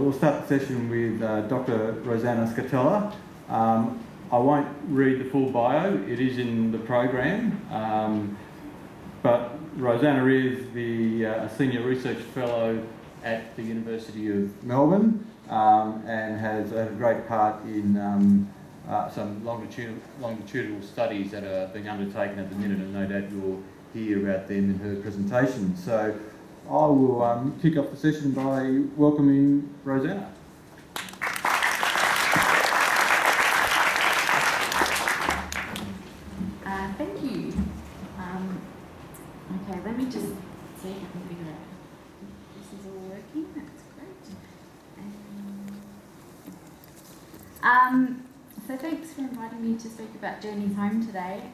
we'll start the session with Dr. Rosanna Scutella. I won't read the full bio, it is in the program, but Rosanna is the Senior Research Fellow at the University of Melbourne and has a great part in some longitudinal studies that are being undertaken at the minute, and no doubt you'll hear about them in her presentation. So I will kick off the session by welcoming Rosanna. Thank you. Okay, let me just see if I can figure out if this is all working. That's great. So thanks for inviting me to speak about Journeys Home today.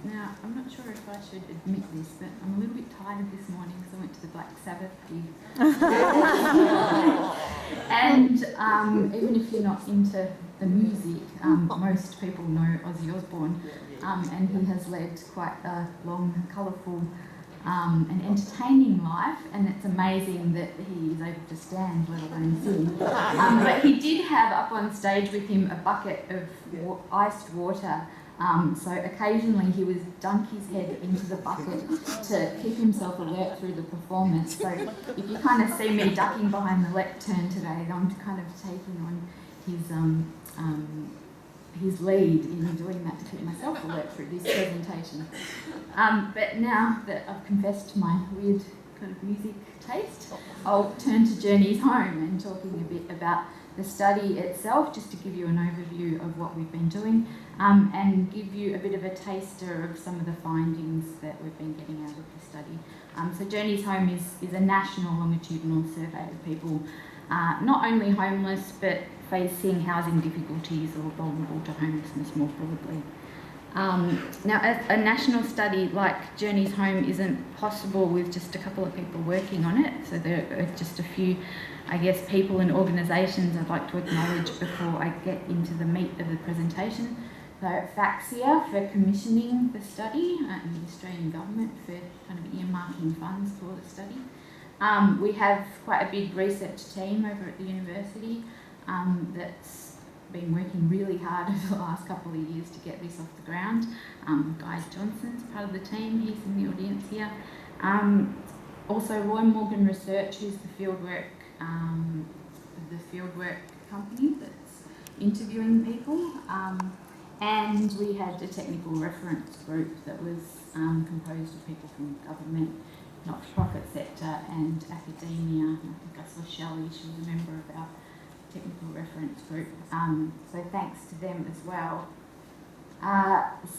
Now, I'm not sure if I should admit this, but I'm a little bit tired this morning because I went to the Black Sabbath gig. And even if you're not into the music, most people know Ozzy Osbourne, and he has led quite a long, colourful and entertaining life, and it's amazing that he is able to stand, let alone sing. But he did have up on stage with him a bucket of iced water. So occasionally he would dunk his head into the bucket to keep himself alert through the performance. So if you kind of see me ducking behind the lectern today, I'm kind of taking on his lead in doing that to keep myself alert through this presentation. But now that I've confessed to my weird kind of music taste, I'll turn to Journeys Home and talking a bit about the study itself, just to give you an overview of what we've been doing, and give you a bit of a taster of some of the findings that we've been getting out of the study. So Journeys Home is a national longitudinal survey of people not only homeless but facing housing difficulties or vulnerable to homelessness more broadly. Now, a national study like Journeys Home isn't possible with just a couple of people working on it, so there are just a few, I guess, people and organisations I'd like to acknowledge before I get into the meat of the presentation. So FAXIA for commissioning the study, and the Australian Government for kind of earmarking funds for the study. We have quite a big research team over at the university that's been working really hard over the last couple of years to get this off the ground. Guy Johnson's part of the team, he's in the audience here. Also Roy Morgan Research, who's the fieldwork company that's interviewing people. And we had a technical reference group that was composed of people from government, not-for-profit sector and academia. I think I saw Shelley, she was a member of our technical reference group. So thanks to them as well.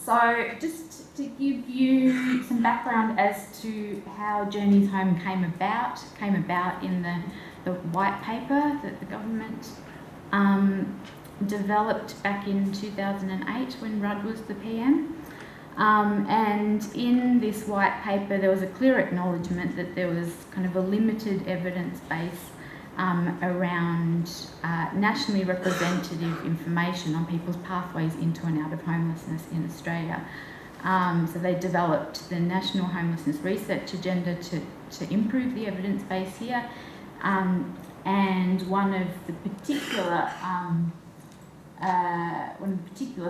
So just to give you some background as to how Journeys Home came about in the white paper that the government developed back in 2008 when Rudd was the PM. And in this white paper there was a clear acknowledgement that there was kind of a limited evidence base around nationally representative information on people's pathways into and out of homelessness in Australia. So they developed the National Homelessness Research Agenda to improve the evidence base here. And one of the particular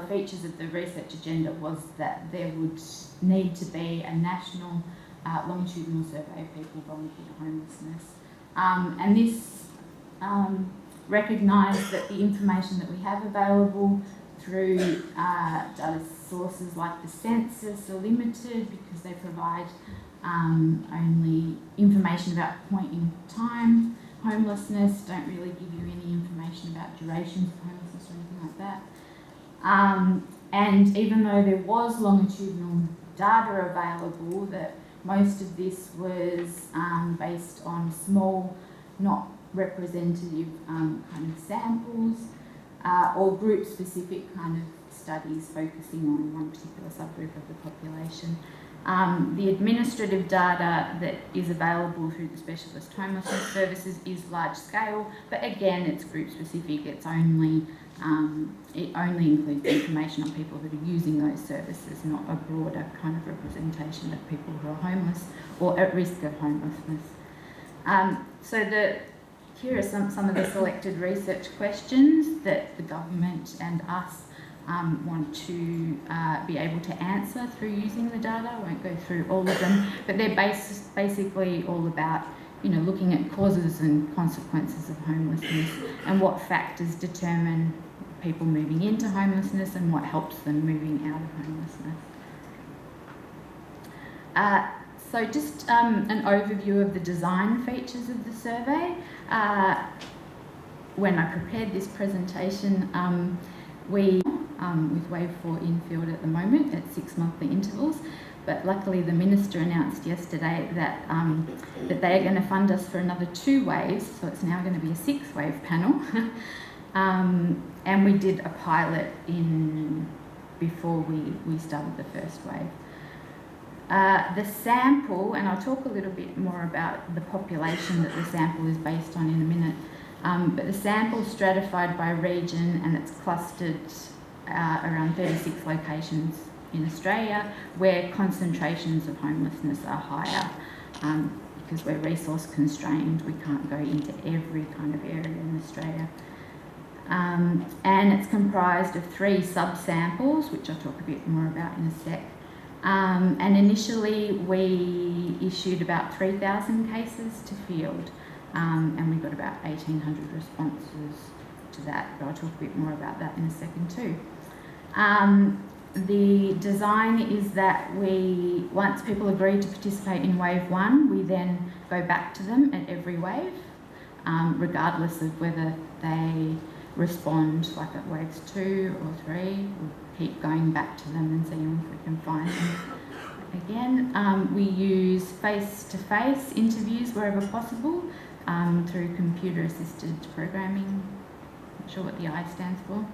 features of the research agenda was that there would need to be a national longitudinal survey of people vulnerable to homelessness. And this recognised that the information that we have available through data sources like the census are limited because they provide only information about point in time homelessness, don't really give you any information about durations of homelessness or anything like that. And even though there was longitudinal data available, that most of this was based on small, not representative kind of samples or group-specific kind of studies focusing on one particular subgroup of the population. The administrative data that is available through the specialist homelessness services is large scale, but again, it's group specific. It's only it only includes information on people that are using those services, not a broader kind of representation of people who are homeless or at risk of homelessness. So here are some of the selected research questions that the government and us want to be able to answer through using the data. I won't go through all of them, but they're basically all about, you know, looking at causes and consequences of homelessness and what factors determine people moving into homelessness and what helps them moving out of homelessness. So just an overview of the design features of the survey. When I prepared this presentation, we, with Wave 4 infield at the moment at 6 monthly intervals, but luckily the Minister announced yesterday that, that they are going to fund us for another 2 waves, so it's now going to be a 6-wave panel. And we did a pilot before we started the first wave. The sample, and I'll talk a little bit more about the population that the sample is based on in a minute, but the sample is stratified by region and it's clustered around 36 locations in Australia where concentrations of homelessness are higher. Because we're resource constrained, we can't go into every kind of area in Australia. And it's comprised of 3 subsamples, which I'll talk a bit more about in a sec. And initially we issued about 3,000 cases to field, and we got about 1,800 responses to that, but I'll talk a bit more about that in a second too. The design is that once people agree to participate in wave 1, we then go back to them at every wave, regardless of whether they respond like at waves 2 or 3. We'll keep going back to them and seeing if we can find them again. We use face-to-face interviews wherever possible through computer-assisted programming. Not sure what the I stands for.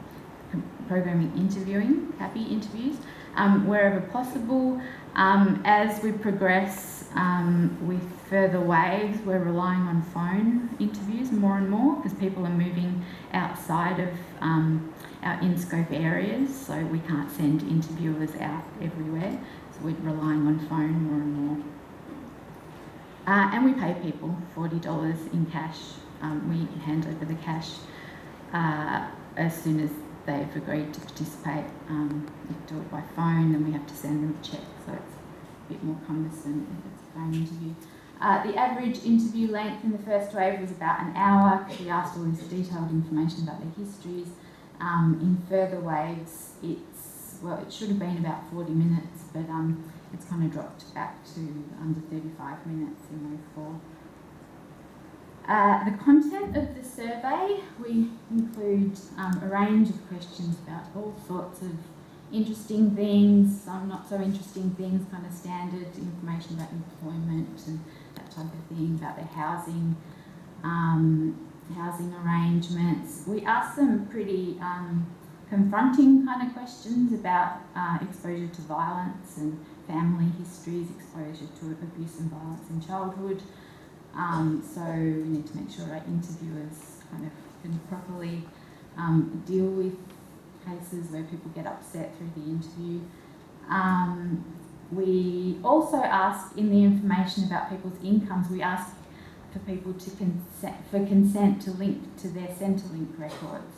Programming interviewing, CAPI interviews, wherever possible. As we progress with further waves, we're relying on phone interviews more and more because people are moving outside of our in-scope areas, so we can't send interviewers out everywhere, so we're relying on phone more and more. And we pay people $40 in cash. We hand over the cash as soon as they've agreed to participate. We do it by phone, then we have to send them a check, so it's a bit more cumbersome if it's a phone interview. The average interview length in the first wave was about an hour. We asked all this detailed information about their histories. In further waves, it should have been about 40 minutes, but it's kind of dropped back to under 35 minutes in wave 4. The content of the survey, we include a range of questions about all sorts of interesting things, some not so interesting things, kind of standard information about employment and that type of thing, about their housing, housing arrangements. We asked some pretty confronting kind of questions about exposure to violence and family histories, exposure to abuse and violence in childhood. So we need to make sure our interviewers kind of can properly deal with cases where people get upset through the interview. We also ask in the information about people's incomes, we ask for people to consent to link to their Centrelink records.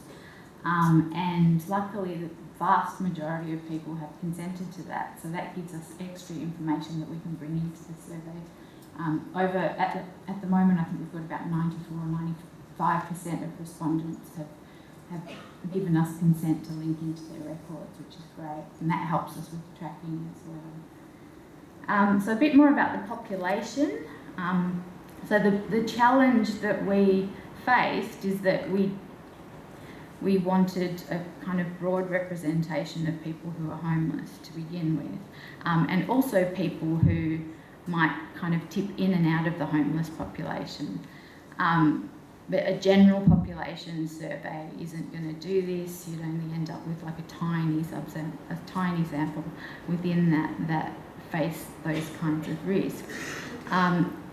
And luckily the vast majority of people have consented to that, so that gives us extra information that we can bring into the survey. At the moment, I think we've got about 94 or 95% of respondents have given us consent to link into their records, which is great, and that helps us with tracking as well. So a bit more about the population. So the challenge that we faced is that we wanted a kind of broad representation of people who are homeless to begin with, and also people who might kind of tip in and out of the homeless population. But a general population survey isn't going to do this. You'd only end up with like a tiny sample within that face those kinds of risks.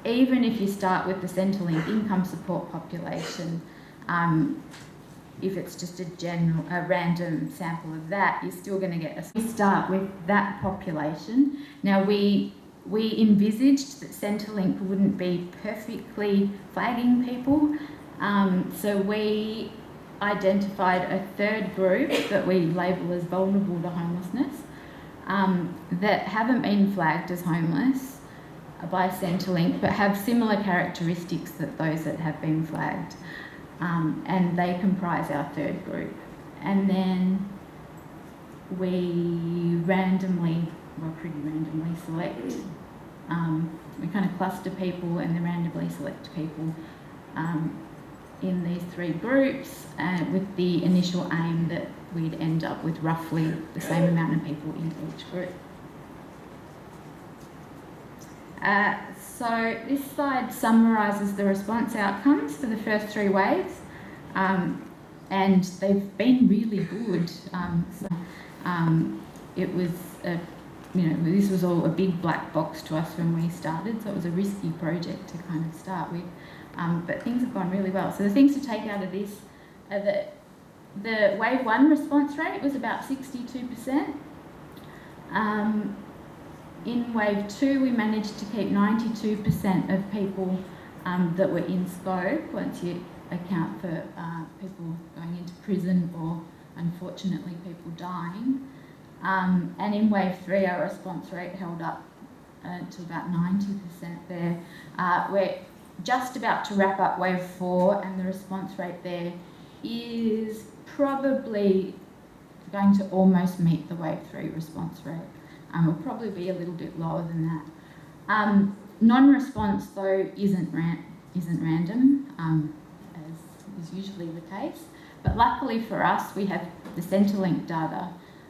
Even if you start with the Centrelink income support population, if it's just a random sample of that, you're still going to get we start with that population. Now we envisaged that Centrelink wouldn't be perfectly flagging people So we identified a third group that we label as vulnerable to homelessness, that haven't been flagged as homeless by Centrelink, but have similar characteristics that those that have been flagged, and they comprise our third group. And then we pretty randomly select, we kind of cluster people and then randomly select people in these three groups, with the initial aim that we'd end up with roughly the same amount of people in each group. So this slide summarises the response outcomes for the first three waves, and they've been really good. It was this was all a big black box to us when we started, so it was a risky project to kind of start with. But things have gone really well. So the things to take out of this are that the wave 1 response rate was about 62%. In wave 2, we managed to keep 92% of people that were in scope, once you account for people going into prison or, unfortunately, people dying. And in wave 3, our response rate held up to about 90% there. We're just about to wrap up wave 4, and the response rate there is probably going to almost meet the wave 3 response rate. Will probably be a little bit lower than that. Non-response, though, isn't random, as is usually the case. But luckily for us, we have the Centrelink data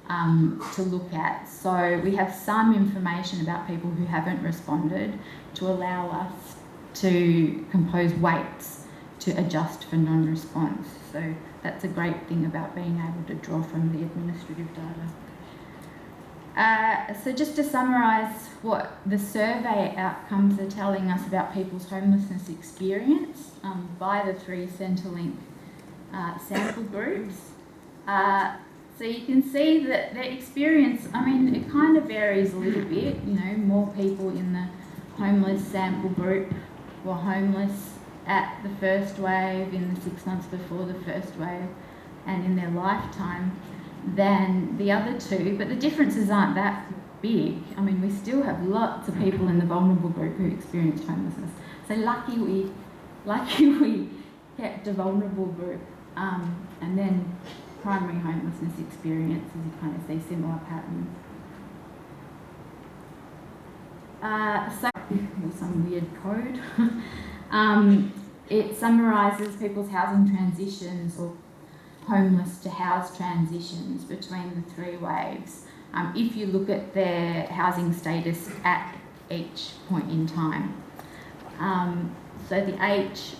to look at. So we have some information about people who haven't responded to allow us to compose weights to adjust for non-response. So that's a great thing about being able to draw from the administrative data. So just to summarise what the survey outcomes are telling us about people's homelessness experience by the three Centrelink sample groups. So you can see that the experience, it kind of varies a little bit. More people in the homeless sample group were homeless at the first wave, in the 6 months before the first wave, and in their lifetime than the other two, but the differences aren't that big. We still have lots of people in the vulnerable group who experienced homelessness. So lucky we kept a vulnerable group, and then primary homelessness experiences, you kind of see similar patterns. So some weird code. It summarises people's housing transitions, or homeless to house transitions, between the three waves, if you look at their housing status at each point in time. So the H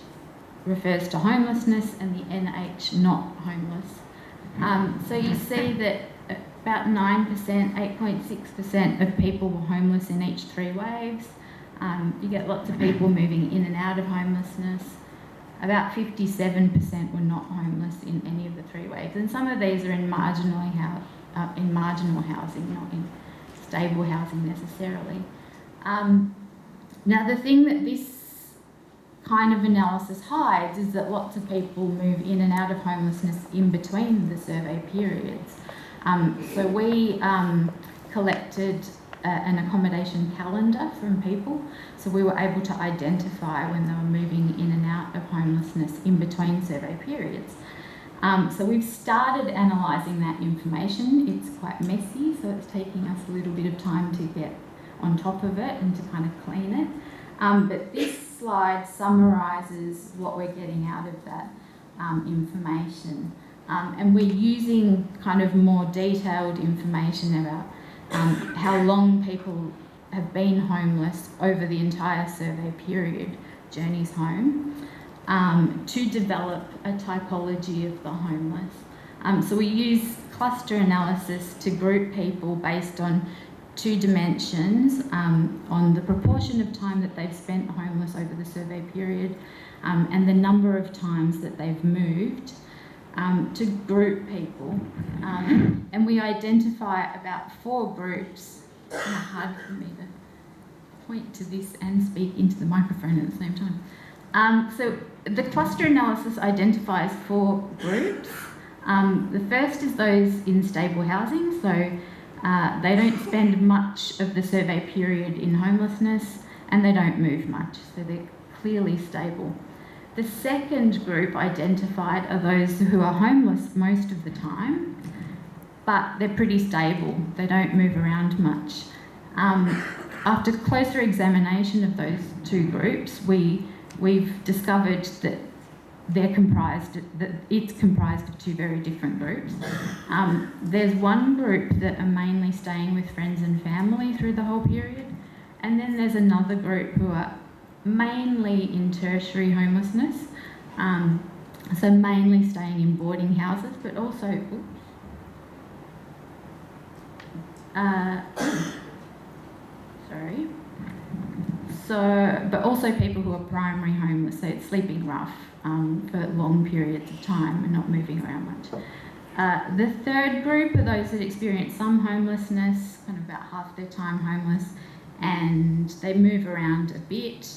refers to homelessness and the NH not homeless. So you see that about 9%, 8.6% of people were homeless in each three waves. You get lots of people moving in and out of homelessness. About 57% were not homeless in any of the three waves, and some of these are in marginal housing, not in stable housing necessarily. Now, the thing that this kind of analysis hides is that lots of people move in and out of homelessness in between the survey periods. So we collected an accommodation calendar from people, so we were able to identify when they were moving in and out of homelessness in between survey periods. So we've started analysing that information. It's quite messy, so it's taking us a little bit of time to get on top of it and to kind of clean it. But this slide summarises what we're getting out of that information. And we're using kind of more detailed information about how long people have been homeless over the entire survey period, Journeys Home, to develop a typology of the homeless. So we use cluster analysis to group people based on two dimensions, on the proportion of time that they've spent homeless over the survey period, and the number of times that they've moved, to group people. And we identify about 4 groups. It's kind of hard for me to point to this and speak into the microphone at the same time. So the cluster analysis identifies 4 groups. The first is those in stable housing, so they don't spend much of the survey period in homelessness and they don't move much, so they're clearly stable. The second group identified are those who are homeless most of the time, but they're pretty stable, they don't move around much. After closer examination of those 2 groups, we've discovered that it's comprised of 2 very different groups. There's one group that are mainly staying with friends and family through the whole period, and then there's another group who are mainly in tertiary homelessness, so mainly staying in boarding houses, but also, but also people who are primary homeless, so it's sleeping rough for long periods of time and not moving around much. The third group are those that experience some homelessness, kind of about half their time homeless, and they move around a bit.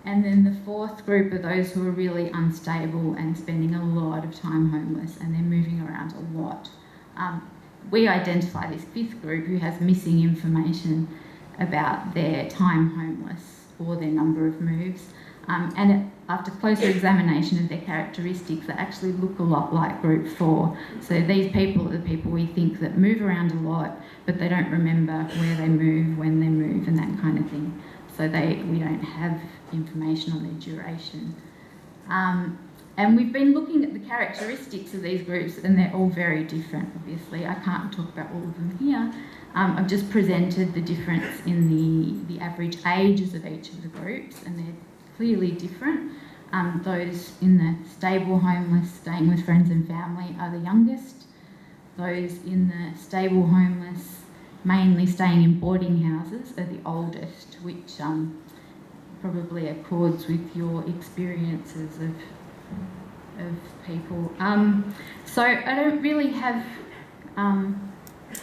And then the fourth group are those who are really unstable and spending a lot of time homeless, and they're moving around a lot. We identify this 5th group who has missing information about their time homeless or their number of moves. After closer examination of their characteristics, they actually look a lot like group 4. So these people are the people we think that move around a lot, but they don't remember where they move, when they move, and that kind of thing. So we don't have information on their duration. And we've been looking at the characteristics of these groups, and they're all very different, obviously. I can't talk about all of them here. I've just presented the difference in the average ages of each of the groups, and they're clearly different. Those in the stable homeless, staying with friends and family, are the youngest. Those in the stable homeless, mainly staying in boarding houses, are the oldest, which probably accords with your experiences of people. So I don't really have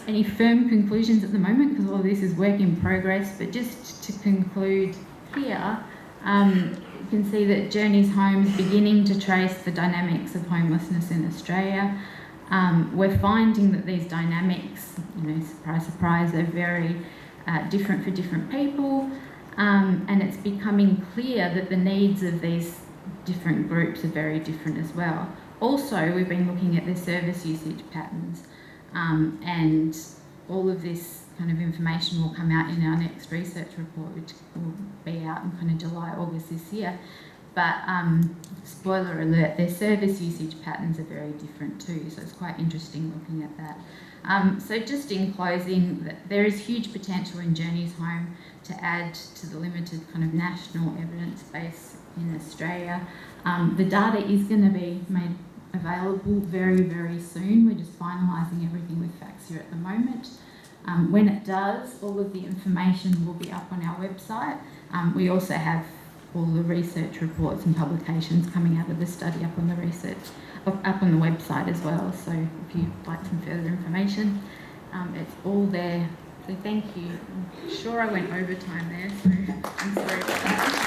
any firm conclusions at the moment because all of this is work in progress, but just to conclude here, you can see that Journeys Home is beginning to trace the dynamics of homelessness in Australia. We're finding that these dynamics, surprise, surprise, are very different for different people, and it's becoming clear that the needs of these different groups are very different as well. Also, we've been looking at their service usage patterns, and all of this kind of information will come out in our next research report, which will be out in kind of July, August this year. But spoiler alert, their service usage patterns are very different too, so it's quite interesting looking at that. So just in closing, there is huge potential in Journeys Home to add to the limited kind of national evidence base in Australia. The data is going to be made available very, very soon. We're just finalising everything with Faxia at the moment. When it does, all of the information will be up on our website. We also have all the research reports and publications coming out of the study up on the website as well. So if you'd like some further information, it's all there. So thank you. I'm sure I went over time there, so I'm sorry about that.